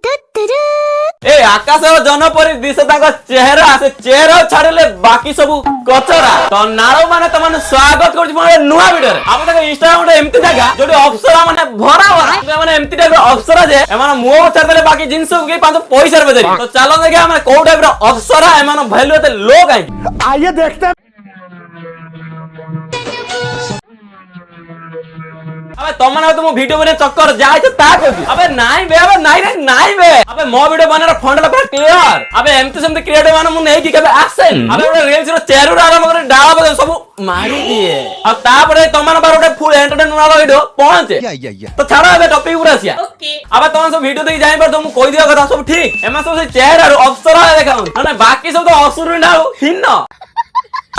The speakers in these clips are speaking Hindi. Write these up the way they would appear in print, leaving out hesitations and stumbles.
ए आकाश जनपरी दिशे चेहरा से चेहरा छाड़े बाकी सब कचरा तो नारो माने तमन स्वागत कर नुआ वीडियो आप इंस्टाग्राम गोटे एमती जगह जो अप्सरा माने भरा भरा माने एमती टाइप अप्सरा जे एमान मुंह छाड़ले बाकी जिंस के 5 पैसा रे बेचरी तो चलो देखिए हम को टाइप रो अप्सरा एमान वैल्यू एते लो काई आइए देखते हैं। अबे तमने तो मो वीडियो बने चक्कर जाय छ ता कहबी अबे नाइ बे अबे नाइ रे नाइ बे अबे मो वीडियो बने फंड ला पूरा क्लियर अबे एमती समते क्रिएटिव माने मु नै कि कबे एक्शन अबे ओरे रील्स रो चेहरा आराम करे डाला बदे सब मारी दिए अब तापरे तमन बार ओटे फुल एंटरटेनमेंट वाला वीडियो पहुंचे तो छाड़ो अबे टॉपिक पूरा सिया ओके अबे तमन सब वीडियो देख जाय पर तो मु कोइ दिया कथा सब ठीक एमा सब से चेहरा रो अप्सरा देखाउ ना बाकी सब तो असुर ना हिन्न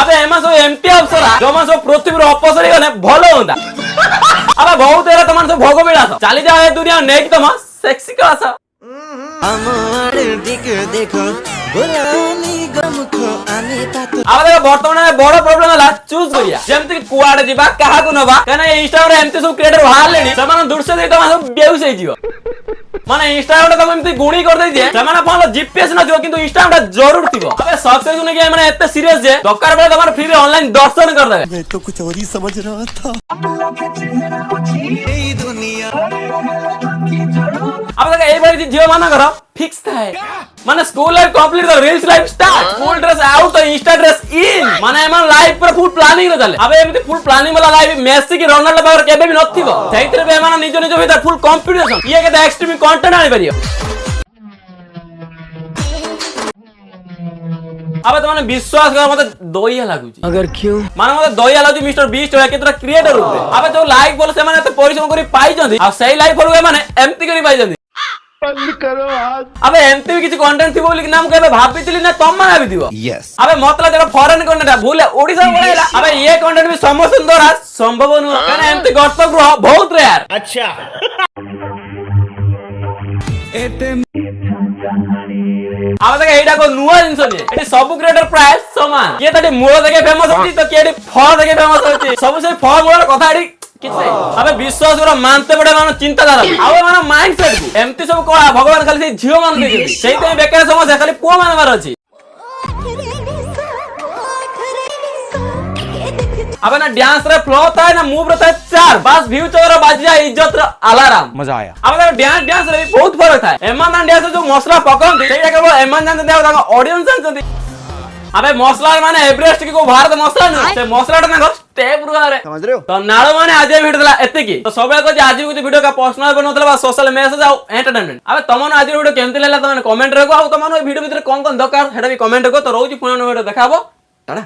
अबे एमा सब एमटी अप्सरा जो मा सब पृथ्वी रो अपसरी गने भलो होंदा अबे बहुत एरा तमन सब भोग बिलास चली जाओ ए दुनिया नेक तमा सेक्सी क्लास আমার দিকে দেখো গোলামি গমখো আমি তাতো अब देखो वर्तमान बड़ प्रॉब्लम है चूज करिया जेमति कि कुआडे दिबा काहा को नबा कना इंस्टाग्राम रे एमति सब क्रिएटर बाहर लेनी समान दूर से देख सब बेउस हे जियो माने इंस्टाग्राम रे तम एमति गुणी कर दे जे समान फोन जीपीएस न दियो किंतु इंस्टाग्राम रे जरूर थिबो अबे सक्सेस होने के माने एते सीरियस जे दरकार बेले तमार फ्री ऑनलाइन दर्शन कर देबे मैं तो कुछ और ही समझ रहा था এই দুনিয়া अब देखो ए भाई जियो माना करो फिक्स था माने स्कूल लाइफ कंप्लीट कर reels life start full dress out तो इंस्टा ड्रेस इन माने एमन लाइफ पर फुल प्लानिंग रे चले अबे एमती फुल प्लानिंग वाला लाइफ मेसी की रोनाल्डो पावर केबे भी नथिबो सेइतरे बे एमन निजो निजो भीतर फुल कंपटीशन ये के एक्सट्रीम कंटेंट आनी परियो अबे तो माने विश्वास कर मते दोइया लागु छी अगर क्यों माने मते दोइया लागु मिस्टर बीस्ट होया केतरा क्रिएटर होते अबे जो लाइक बोल से माने एते परिश्रम करी पाई जंदी आ सही लाइफ होवे माने एमती करी पाई जंदी बंद करो आज। अबे एमती भी किछि कंटेंट थिबो बोली नाम केबे भाबितिली ना तम माने भाबिथिबो यस अबे मतलब जेटा फॉरेन कंटेंट भूले ओडिसा बोलेला अबे ये कंटेंट भी समस्त द्वारा संभव न काने एमती गस्त ग्रह बहुत रेयर अच्छा अब देख एटा को नुआ जिंस ने एटी सब क्रिएटर प्राय समान ये तटी मूल देखे फेमस होती तो केडी फल देखे फेमस होती सब से फल मूल कथा एटी किछे अबे विश्वास करो मानते पड़े मानो चिंताधारा आवे मानो माइंडसेट को एमती सब कोला भगवान खाली से झियो मान देछी सेई ते बेकार समस्या खाली पुआ मानबार अछि अबे ना डांस रे फ्लो था ना मूव रे था चार बस व्यू चोर बाज जाए इज्जत रे अलार्म मजा आया अबे डांस रे बहुत फर्क था एमान डांस जो मसला पकंती सेटा केवल एमान जानते आ ताको ऑडियंस जानते अबे मसला माने एवरेस्ट की को भारत मसला न से मसलाटा ना स्टेप रुआरे समझ रहे हो तो नालो माने आज वीडियो देला एते की तो सबे को आज को वीडियो का पर्सनल बनोतला बा सोशल मैसेज आ एंटरटेनमेंट अबे तमन आज वीडियो केमति लेला तमन कमेंट रे को आ तमन वीडियो भीतर कोन कोन दरकार हेडा भी कमेंट को तो रोज पुरानो वीडियो देखाबो टाटा।